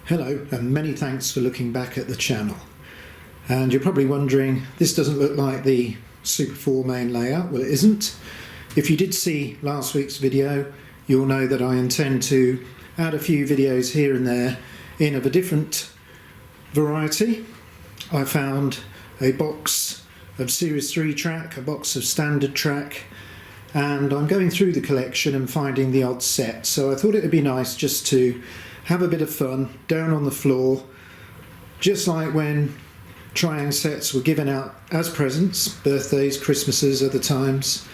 Hello and many thanks for looking back at the channel. And you're probably wondering, this doesn't look like the Super 4 main layout. Well, it isn't. If you did see last week's video, you'll know that I intend to add a few videos here and there in of a different variety. I found a box of Series 3 track, a box of standard track, and I'm going through the collection and finding the odd set. So I thought it would be nice just to have a bit of fun down on the floor, just like when Triang sets were given out as presents, birthdays, Christmases, other times,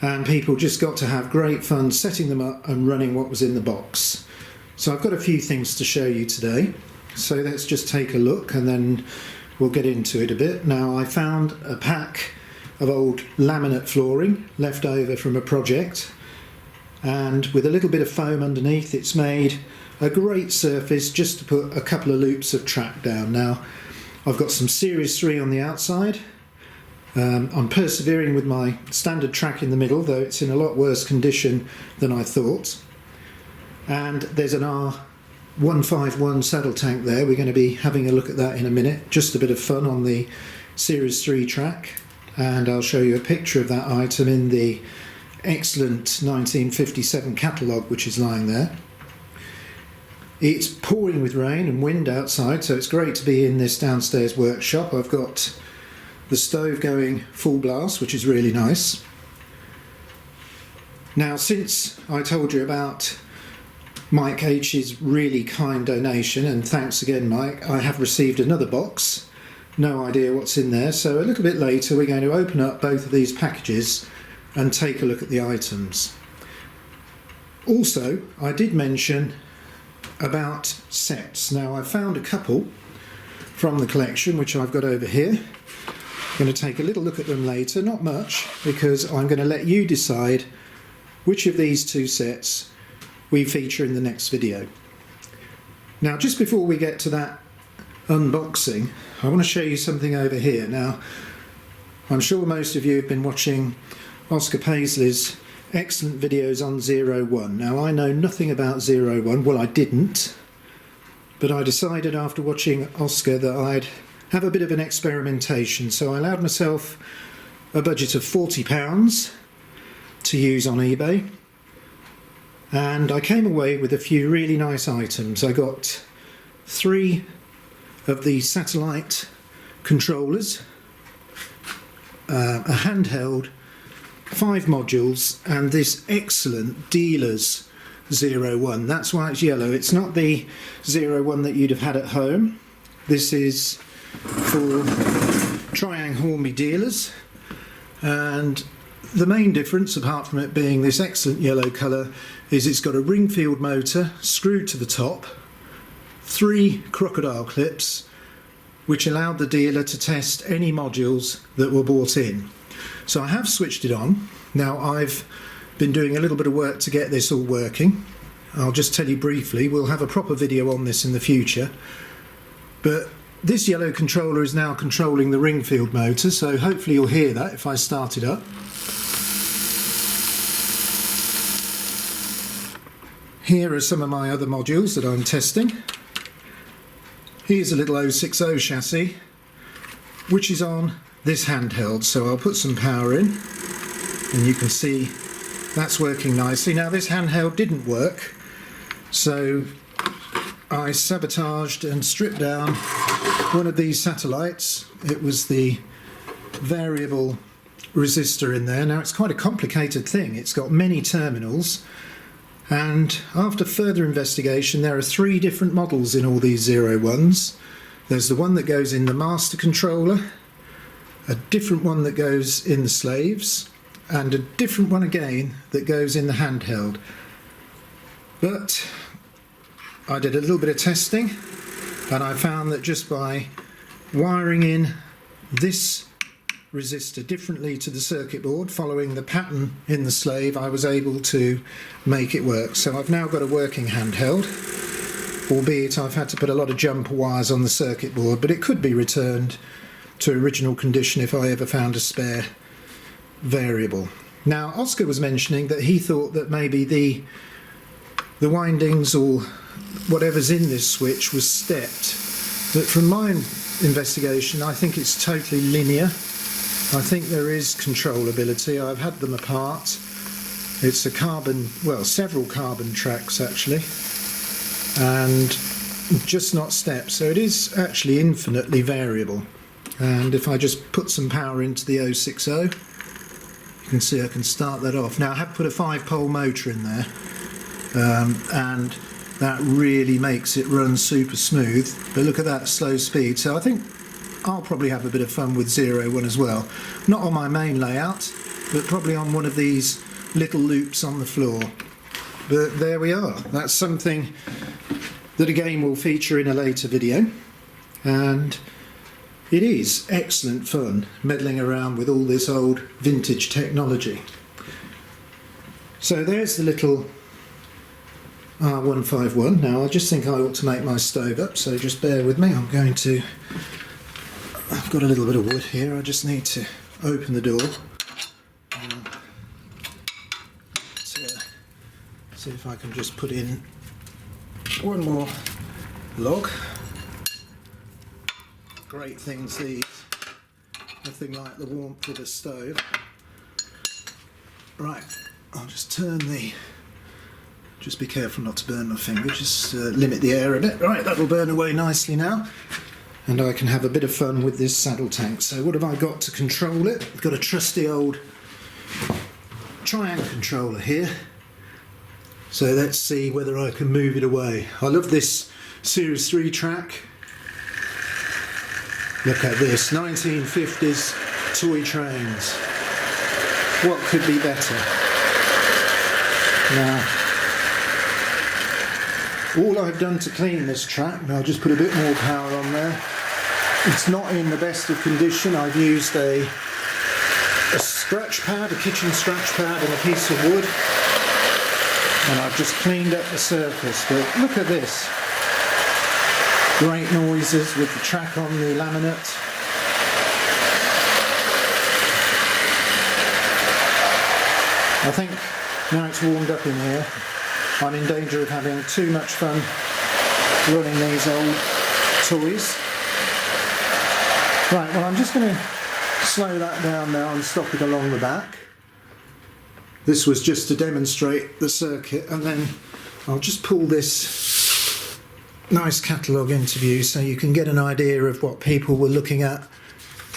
and people just got to have great fun setting them up and running what was in the box. So I've got a few things to show you today, so let's just take a look and then we'll get into it a bit. Now, I found a pack of old laminate flooring left over from a project, and with a little bit of foam underneath, it's made a great surface just to put a couple of loops of track down. Now, I've got some Series 3 on the outside. I'm persevering with my standard track in the middle, though it's in a lot worse condition than I thought. And there's an R151 saddle tank there. We're going to be having a look at that in a minute. Just a bit of fun on the Series 3 track. And I'll show you a picture of that item in the excellent 1957 catalogue which is lying there. It's pouring with rain and wind outside, so it's great to be in this downstairs workshop. I've got the stove going full blast, which is really nice. Now, since I told you about Mike H's really kind donation, and thanks again Mike, I have received another box. No idea what's in there, so a little bit later we're going to open up both of these packages and take a look at the items. Also, I did mention about sets. Now, I found a couple from the collection which I've got over here. I'm going to take a little look at them later, not much, because I'm going to let you decide which of these two sets we feature in the next video. Now, just before we get to that unboxing, I want to show you something over here. Now, I'm sure most of you have been watching Oscar Paisley's excellent videos on 01. Now, I know nothing about 01, well, I didn't, but I decided after watching Oscar that I'd have a bit of an experimentation, so I allowed myself a budget of £40 to use on eBay, and I came away with a few really nice items. I got 3 of the satellite controllers, a handheld, 5 modules, and this excellent dealer's 01. That's why it's yellow. It's not the 01 that you'd have had at home. This is for Triang Hornby dealers, and the main difference, apart from it being this excellent yellow colour, is it's got a Ringfield motor screwed to the top, 3 crocodile clips, which allowed the dealer to test any modules that were bought in. So I have switched it on. Now, I've been doing a little bit of work to get this all working. I'll just tell you briefly, we'll have a proper video on this in the future. But this yellow controller is now controlling the Ringfield motor, so hopefully you'll hear that if I start it up. Here are some of my other modules that I'm testing. Here's a little 060 chassis, which is on this handheld, so I'll put some power in and you can see that's working nicely. Now, this handheld didn't work, so I sabotaged and stripped down one of these satellites. It was the variable resistor in there. Now, it's quite a complicated thing. It's got many terminals, and after further investigation there are 3 different models in all these 01s. There's the one that goes in the master controller, a different one that goes in the slaves, and a different one again that goes in the handheld. But I did a little bit of testing and I found that just by wiring in this resistor differently to the circuit board, following the pattern in the slave, I was able to make it work. So I've now got a working handheld, albeit I've had to put a lot of jumper wires on the circuit board, but it could be returned to original condition if I ever found a spare variable. Now, Oscar was mentioning that he thought that maybe the windings or whatever's in this switch was stepped. But from my investigation, I think it's totally linear. I think there is controllability. I've had them apart. It's a carbon, well, several carbon tracks actually, and just not stepped. So it is actually infinitely variable. And if I just put some power into the 060, you can see I can start that off. Now I have put a 5-pole motor in there, and that really makes it run super smooth. But look at that slow speed. So I think I'll probably have a bit of fun with 01 as well. Not on my main layout, but probably on one of these little loops on the floor. But there we are. That's something that again will feature in a later video. And it is excellent fun meddling around with all this old vintage technology. So there's the little R151. Now I just think I ought to make my stove up, so just bear with me. I've got a little bit of wood here. I just need to open the door. See if I can just put in one more log. Great things these, nothing like the warmth of a stove. Right, I'll just turn just be careful not to burn my finger, just limit the air a bit. Right, that'll burn away nicely now, and I can have a bit of fun with this saddle tank. So what have I got to control it? I've got a trusty old Triang controller here. So let's see whether I can move it away. I love this Series 3 track. Look at this, 1950s toy trains. What could be better? Now, all I've done to clean this track, and I'll just put a bit more power on there. It's not in the best of condition. I've used a scratch pad, a kitchen scratch pad and a piece of wood. And I've just cleaned up the surface, but look at this. Great noises with the track on the laminate. I think now it's warmed up in here, I'm in danger of having too much fun running these old toys. Right, well I'm just going to slow that down now and stop it along the back. This was just to demonstrate the circuit, and then I'll just pull this nice catalogue into view so you can get an idea of what people were looking at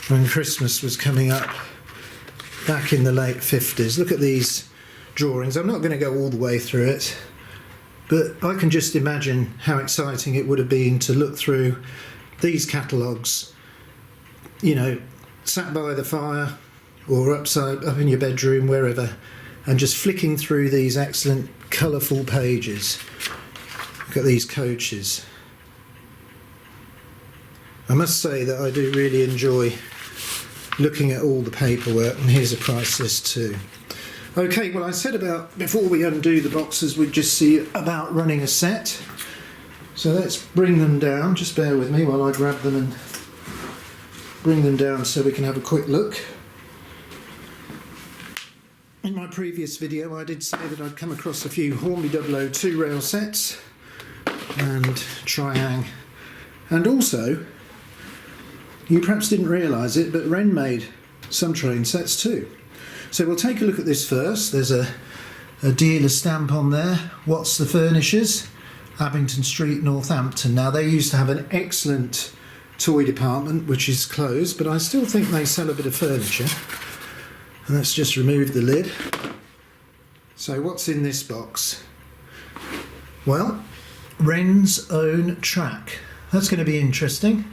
when Christmas was coming up back in the late 50s. Look at these drawings. I'm not going to go all the way through it, but I can just imagine how exciting it would have been to look through these catalogues, you know, sat by the fire or up in your bedroom, wherever, and just flicking through these excellent colourful pages. Look at these coaches. I must say that I do really enjoy looking at all the paperwork, and here's a price list too. Okay, well I said about, before we undo the boxes, we'd just see about running a set. So let's bring them down, just bear with me while I grab them and bring them down so we can have a quick look. In my previous video I did say that I'd come across a few Hornby 002 rail sets and Triang, and also, you perhaps didn't realise it, but Wren made some train sets too. So we'll take a look at this first. There's a dealer stamp on there. What's the Furnishers? Abington Street, Northampton. Now they used to have an excellent toy department which is closed, but I still think they sell a bit of furniture. And let's just remove the lid. So what's in this box? Well, Wren's own track. That's going to be interesting.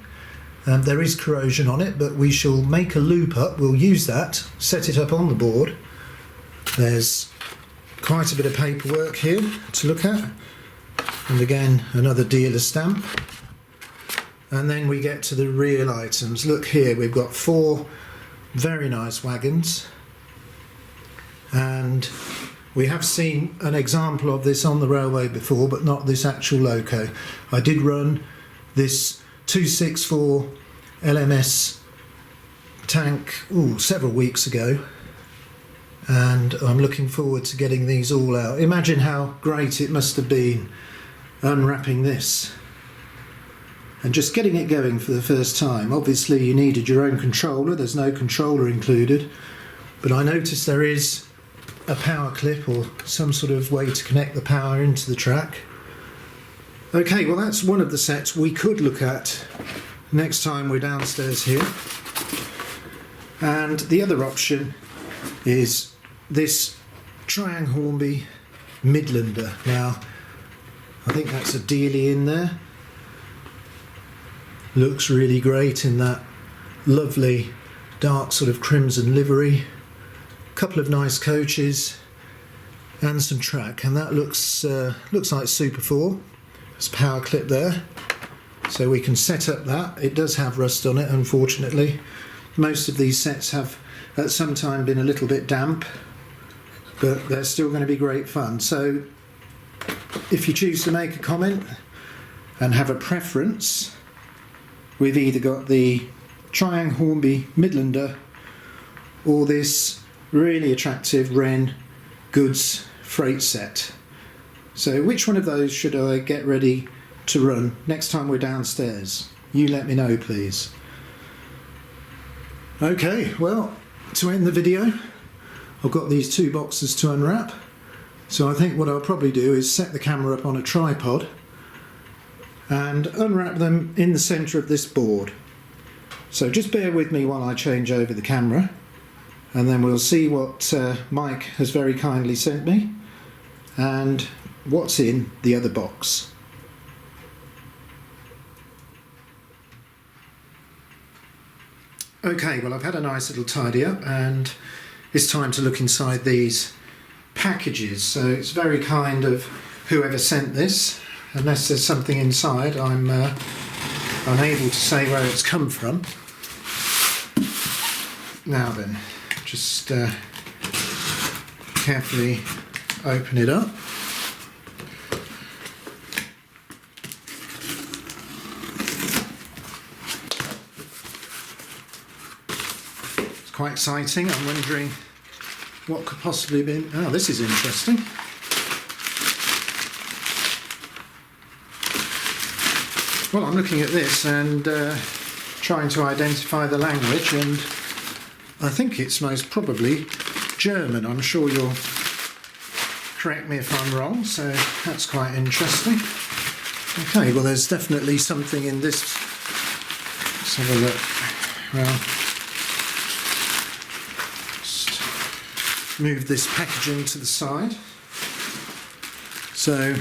There is corrosion on it, but we shall make a loop up. We'll use that, set it up on the board. There's quite a bit of paperwork here to look at. And again, another dealer stamp. And then we get to the real items. Look here, we've got 4 very nice wagons. And we have seen an example of this on the railway before, but not this actual loco. I did run this 264 LMS tank several weeks ago, and I'm looking forward to getting these all out. Imagine how great it must have been unwrapping this and just getting it going for the first time. Obviously you needed your own controller, there's no controller included, but I noticed there is a power clip or some sort of way to connect the power into the track. Okay, well that's one of the sets we could look at next time we're downstairs here. And the other option is this Triang Hornby Midlander. Now, I think that's a dealie in there. Looks really great in that lovely dark sort of crimson livery. Couple of nice coaches and some track, and that looks like Super 4. There's a power clip there, so we can set up that. It does have rust on it, unfortunately. Most of these sets have at some time been a little bit damp, but they're still going to be great fun. So if you choose to make a comment and have a preference, we've either got the Triang Hornby Midlander or this really attractive Wren goods freight set. So which one of those should I get ready to run next time we're downstairs? You let me know, please. Okay, well, to end the video, I've got these two boxes to unwrap. So I think what I'll probably do is set the camera up on a tripod and unwrap them in the centre of this board. So just bear with me while I change over the camera, and then we'll see what Mike has very kindly sent me and what's in the other box. Okay, well I've had a nice little tidy up and it's time to look inside these packages. So it's very kind of whoever sent this. Unless there's something inside, I'm unable to say where it's come from. Now then, just carefully open it up. It's quite exciting. I'm wondering what could possibly be. Oh, this is interesting. Well, I'm looking at this and trying to identify the language, and I think it's most probably German. I'm sure you'll correct me if I'm wrong, so that's quite interesting. Okay, well there's definitely something in this. Let's have a look. Well, just move this packaging to the side. So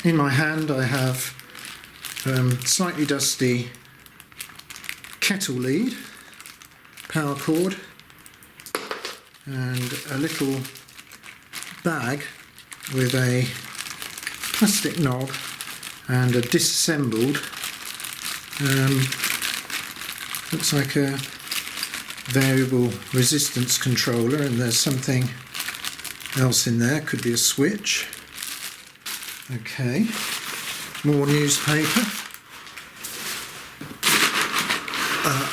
in my hand I have slightly dusty kettle lead, power cord, and a little bag with a plastic knob and a disassembled, looks like a variable resistance controller, and there's something else in there, could be a switch. Okay. More newspaper,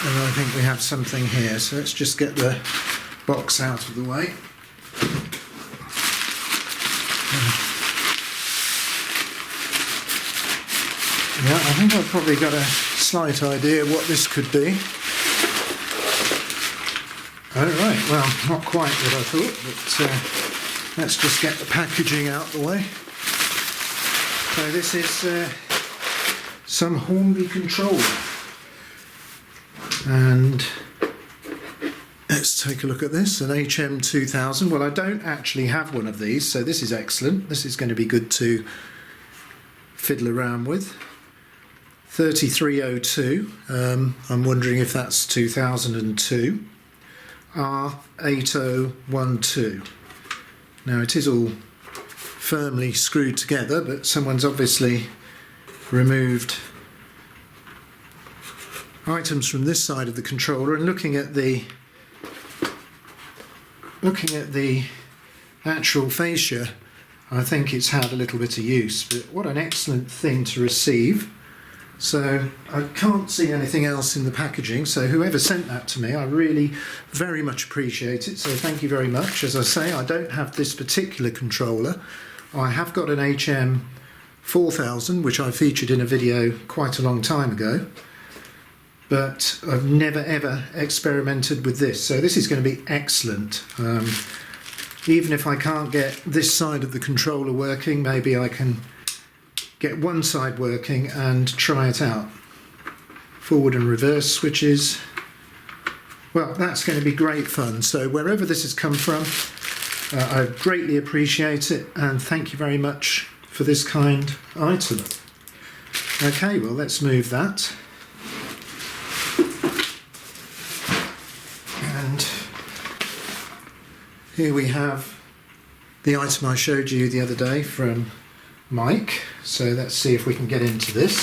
and I think we have something here, so let's just get the box out of the way. Yeah, I think I've probably got a slight idea what this could be. Oh right, well not quite what I thought, but let's just get the packaging out the way. So this is some Hornby controller, and let's take a look at this, an HM2000. Well, I don't actually have one of these, so this is excellent. This is going to be good to fiddle around with. 3302, I'm wondering if that's 2002. R8012. Now it is all firmly screwed together, but someone's obviously removed items from this side of the controller, and looking at the actual fascia, I think it's had a little bit of use, but what an excellent thing to receive. So I can't see anything else in the packaging, so whoever sent that to me, I really very much appreciate it, so thank you very much. As I say, I don't have this particular controller. I have got an 4000, which I featured in a video quite a long time ago, but I've never ever experimented with this, so this is going to be excellent. Even if I can't get this side of the controller working, maybe I can get one side working and try it out. Forward and reverse switches. Well, that's going to be great fun. So wherever this has come from, I greatly appreciate it, and thank you very much for this kind item. Okay, well, let's move that. And here we have the item I showed you the other day from Mike. So let's see if we can get into this.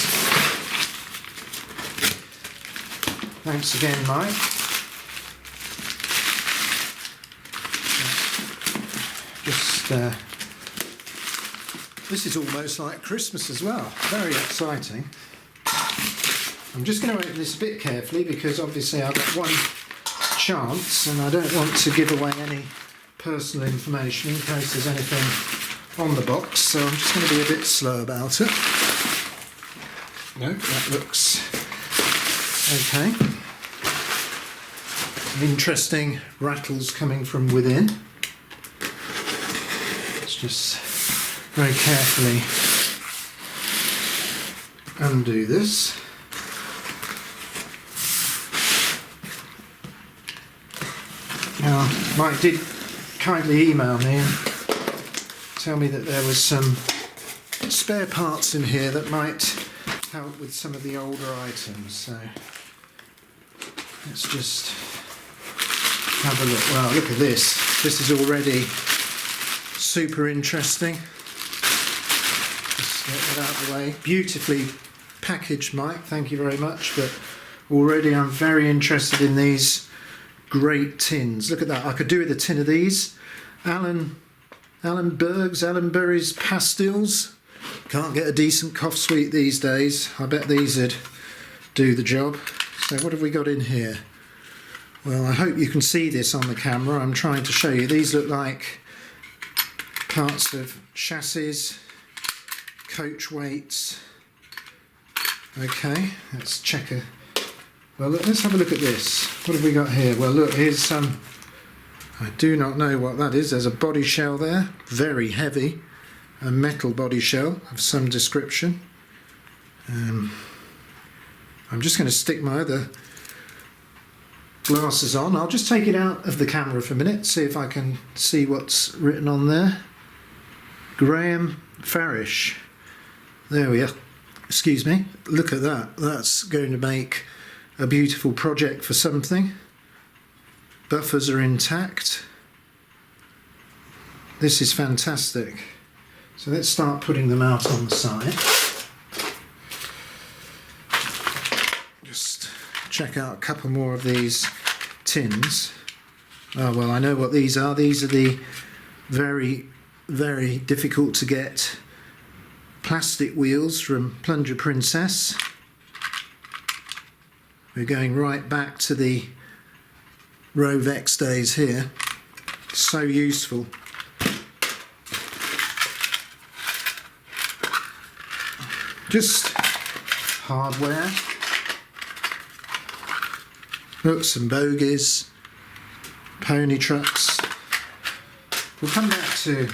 Thanks again, Mike. This is almost like Christmas as well. Very exciting. I'm just going to open this a bit carefully because obviously I've got one chance and I don't want to give away any personal information in case there's anything on the box, so I'm just going to be a bit slow about it. No, that looks okay. Some interesting rattles coming from within. Let's just very carefully undo this. Now, Mike did kindly email me and tell me that there was some spare parts in here that might help with some of the older items, so let's just have a look. Wow, look at this. This is already super interesting. Just get that out of the way. Beautifully packaged, Mike, thank you very much, but already I'm very interested in these great tins. Look at that, I could do with a tin of these. Alan Berry's pastilles. Can't get a decent cough sweet these days. I bet these would do the job. So what have we got in here? Well, I hope you can see this on the camera. I'm trying to show you. These look like parts of chassis, coach weights. Okay, let's check a... Well, let's have a look at this. What have we got here? Well, look, here's some... I do not know what that is. There's a body shell there, very heavy. A metal body shell of some description. I'm just going to stick my other glasses on. I'll just take it out of the camera for a minute, see if I can see what's written on there. Graham Farish. There we are. Excuse me. Look at that. That's going to make a beautiful project for something. Buffers are intact. This is fantastic. So let's start putting them out on the side. Just check out a couple more of these tins. Oh, well, I know what these are. These are the very, very difficult to get plastic wheels from Plunger Princess. We're going right back to the Rovex days here. So useful. Just hardware. Hooks and bogies. Pony trucks. We'll come back to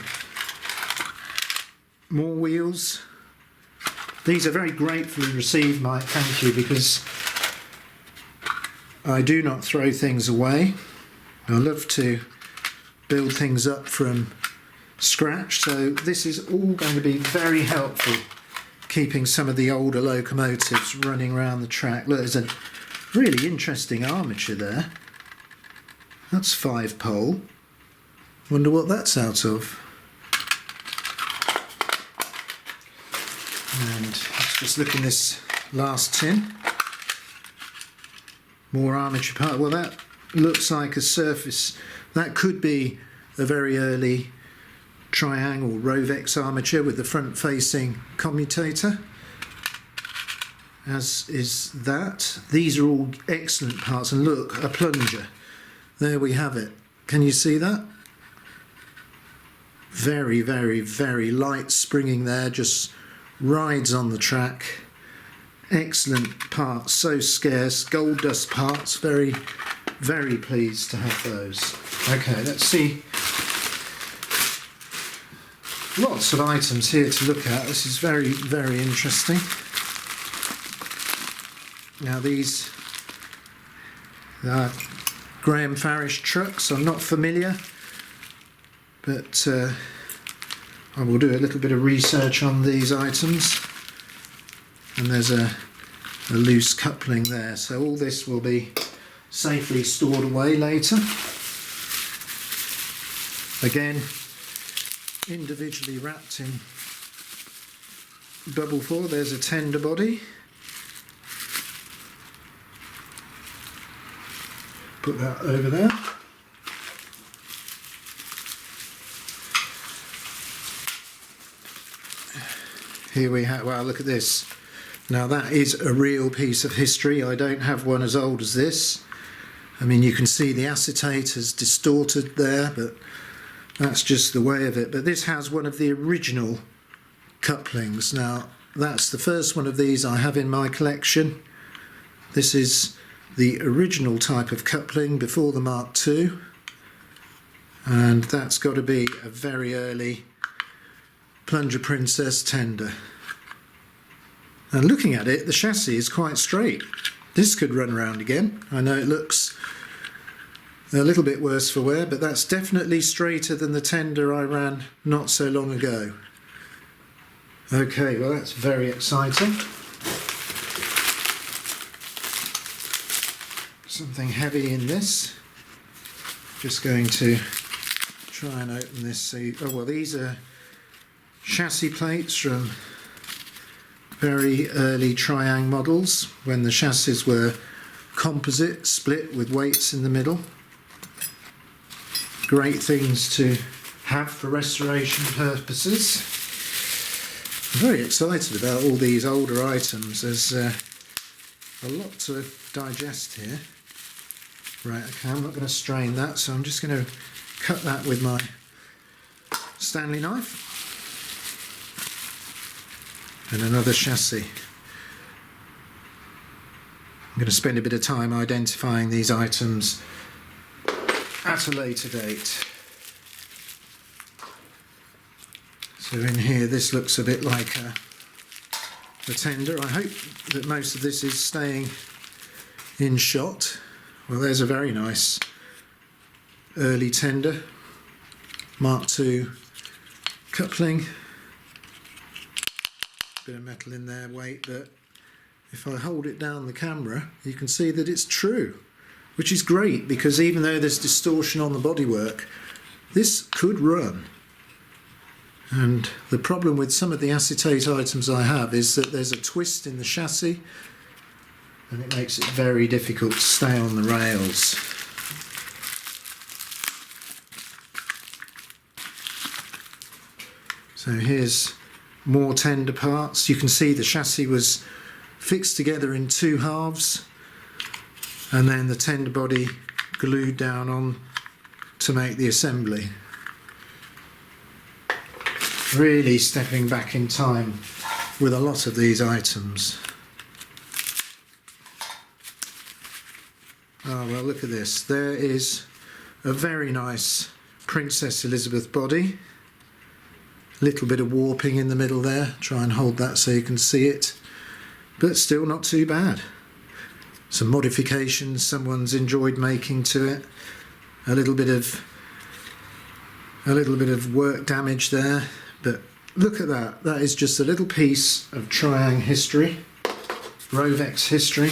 more wheels. These are very gratefully received, Mike, thank you, because I do not throw things away. I love to build things up from scratch, so this is all going to be very helpful keeping some of the older locomotives running around the track. Look, there's a really interesting armature there. That's 5-pole. Wonder what that's out of. And let's just look in this last tin. More armature part. Well, that looks like a surface. That could be a very early Triang or Rovex armature with the front-facing commutator, as is that. These are all excellent parts, and look, a plunger. There we have it. Can you see that? Very, very, very light springing there, just rides on the track. Excellent parts, so scarce, gold dust parts, very, very pleased to have those. Okay, let's see. Lots of items here to look at. This is very, very interesting. Now these are Graham Farish trucks. I'm not familiar, but I will do a little bit of research on these items. And there's a loose coupling there, so all this will be safely stored away later. Again, individually wrapped in bubble foil. There's a tender body. Put that over there. Here we have, wow, look at this. Now that is a real piece of history. I don't have one as old as this. I mean, you can see the acetate has distorted there, but that's just the way of it. But this has one of the original couplings. Now, that's the first one of these I have in my collection. This is the original type of coupling before the Mark II. And that's got to be a very early Plunger Princess tender. And looking at it, the chassis is quite straight. This could run around again. I know it looks a little bit worse for wear, but that's definitely straighter than the tender I ran not so long ago. Okay, well that's very exciting. Something heavy in this. Just going to try and open this. Oh well, these are chassis plates from very early Triang models when the chassis were composite, split with weights in the middle. Great things to have for restoration purposes. I'm very excited about all these older items. There's a lot to digest here. Right, okay, I'm not going to strain that, so I'm just going to cut that with my Stanley knife. And another chassis. I'm going to spend a bit of time identifying these items at a later date. So in here this looks a bit like a tender. I hope that most of this is staying in shot. Well, there's a very nice early tender, Mark II coupling. Bit of metal in there, weight, but if I hold it down the camera you can see that it's true, which is great because even though there's distortion on the bodywork, this could run. And the problem with some of the acetate items I have is that there's a twist in the chassis and it makes it very difficult to stay on the rails. So here's more tender parts. You can see the chassis was fixed together in two halves and then the tender body glued down on to make the assembly. Really stepping back in time with a lot of these items. Oh well, look at this. There is a very nice Princess Elizabeth body. Little bit of warping in the middle there. Try and hold that so you can see it, but still not too bad. Some modifications someone's enjoyed making to it. A little bit of work damage there, but look at that. That is just a little piece of Triang history, Rovex history.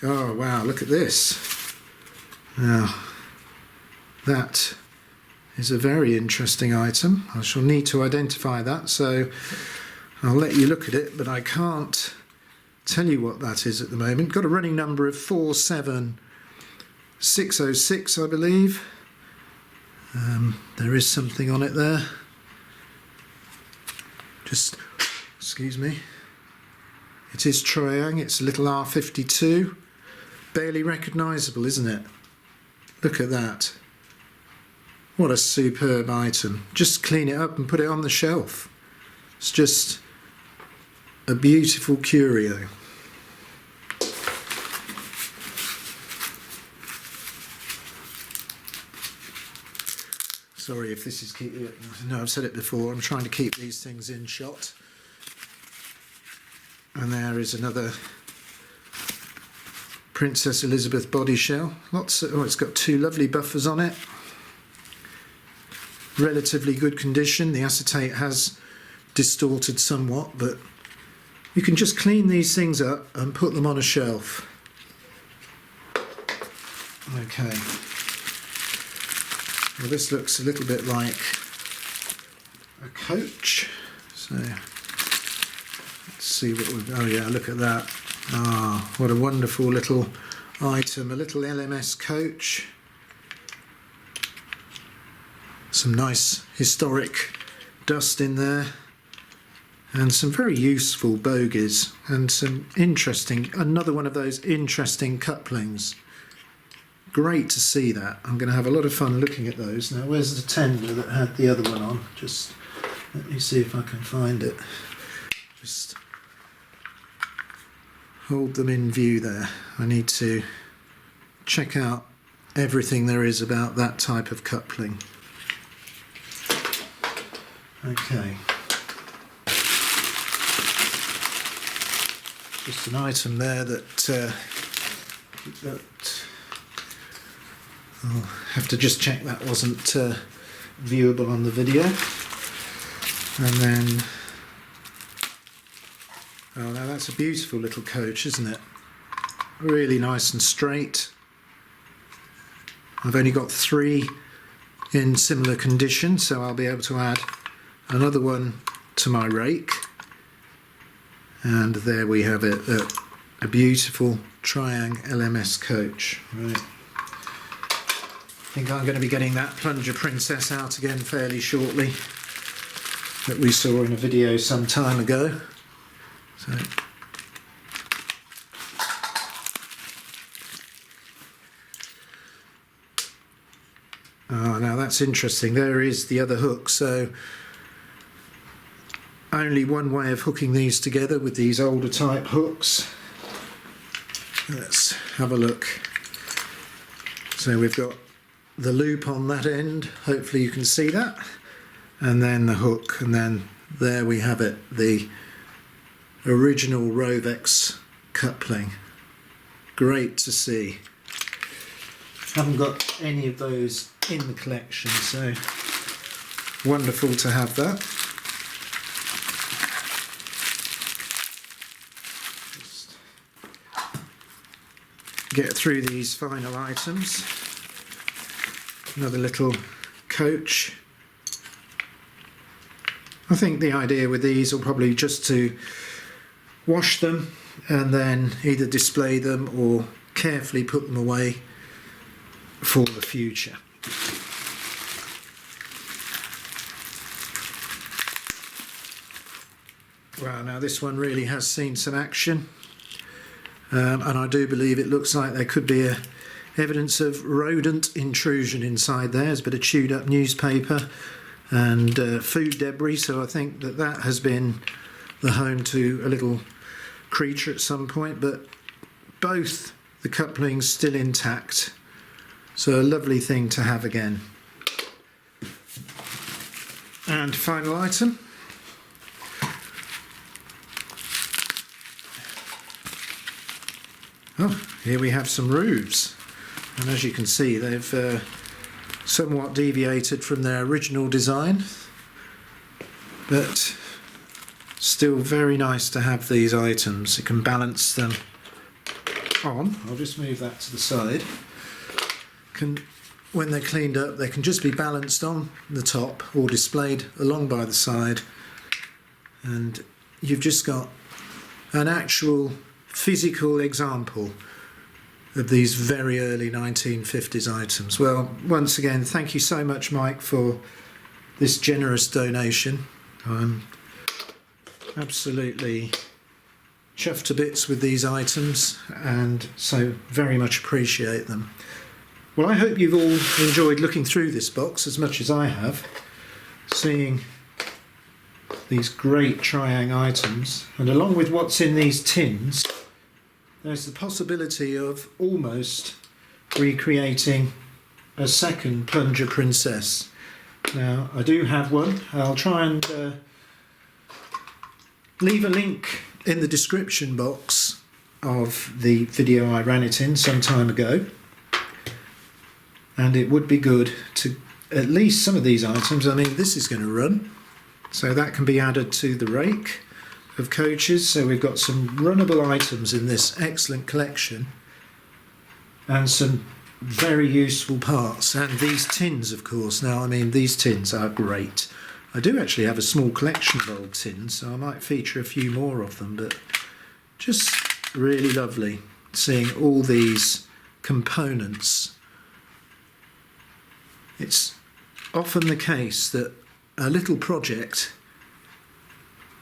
Oh wow, look at this. Now, that is a very interesting item. I shall need to identify that, so I'll let you look at it, but I can't tell you what that is at the moment. Got a running number of 47606, I believe. There is something on it there. Just, excuse me. It is Triang, it's a little R52. Barely recognisable, isn't it? Look at that. What a superb item. Just clean it up and put it on the shelf. It's just a beautiful curio. Sorry if this is no, I've said it before, I'm trying to keep these things in shot. And there is another Princess Elizabeth body shell. It's got two lovely buffers on it. Relatively good condition. The acetate has distorted somewhat, but you can just clean these things up and put them on a shelf. Okay. Well, this looks a little bit like a coach. So let's see what we've... Oh yeah, look at that. Ah, what a wonderful little item. A little LMS coach. Some nice historic dust in there. And some very useful bogies. And some interesting... Another one of those interesting couplings. Great to see that. I'm going to have a lot of fun looking at those. Now, where's the tender that had the other one on? Just let me see if I can find it. Just hold them in view there. I need to check out everything there is about that type of coupling. Okay. Just an item there that I'll have to just check that wasn't viewable on the video. And then, oh, now that's a beautiful little coach, isn't it? Really nice and straight. I've only got 3 in similar condition, so I'll be able to add another one to my rake. And there we have it, a beautiful Triang LMS coach. Right. I think I'm going to be getting that plunger princess out again fairly shortly, that we saw in a video some time ago. So now that's interesting. There is the other hook. So only one way of hooking these together with these older type hooks. Let's have a look. So we've got the loop on that end, hopefully you can see that, and then the hook, and then there we have it, the original Rovex coupling. Great to see. Haven't got any of those in the collection, so wonderful to have that. Just get through these final items. Another little coach. I think the idea with these will probably just to wash them and then either display them or carefully put them away for the future. Well, now this one really has seen some action, and I do believe it looks like there could be evidence of rodent intrusion inside there. There's a bit of chewed up newspaper and food debris, so I think that has been the home to a little creature at some point, but both the couplings still intact, so a lovely thing to have again. And final item. Oh, here we have some roofs. And as you can see, they've somewhat deviated from their original design, but still very nice to have these items. You can balance them on. I'll just move that to the side. When they're cleaned up, they can just be balanced on the top or displayed along by the side, and you've just got an actual physical example of these very early 1950s items. Well, once again, thank you so much, Mike, for this generous donation. I'm absolutely chuffed to bits with these items, and so very much appreciate them. Well, I hope you've all enjoyed looking through this box as much as I have, seeing these great Triang items, and along with what's in these tins, there's the possibility of almost recreating a second plunger princess. Now, I do have one. I'll try and leave a link in the description box of the video I ran it in some time ago, and it would be good to at least some of these items. I mean, this is going to run, so that can be added to the rake of coaches. So we've got some runnable items in this excellent collection, and some very useful parts, and these tins, of course. Now, I mean, these tins are great. I do actually have a small collection of old tins, so I might feature a few more of them, but just really lovely seeing all these components. It's often the case that a little project,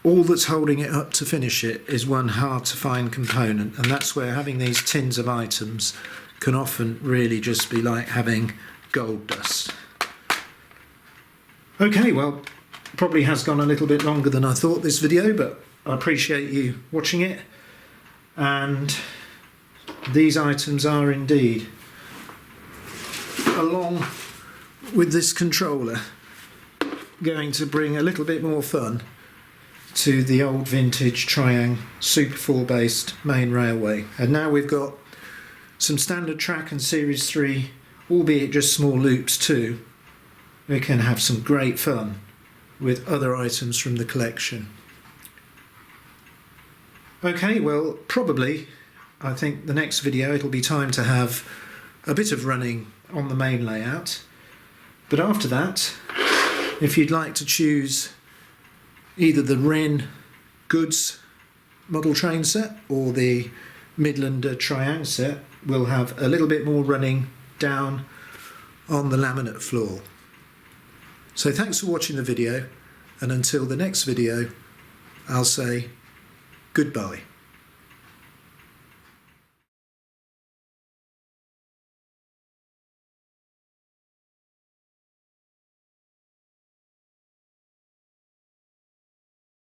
all that's holding it up to finish it is one hard to find component, and that's where having these tins of items can often really just be like having gold dust. Okay, well, probably has gone a little bit longer than I thought, this video, but I appreciate you watching it. And these items are indeed, along with this controller, going to bring a little bit more fun to the old vintage Triang Super 4 based main railway. And now we've got some standard track and Series 3, albeit just small loops too. We can have some great fun with other items from the collection. Okay, well, probably, I think the next video it'll be time to have a bit of running on the main layout. But after that, if you'd like to choose either the Wren Goods model train set or the Midlander Triang set, we'll have a little bit more running down on the laminate floor. So thanks for watching the video, and until the next video, I'll say goodbye.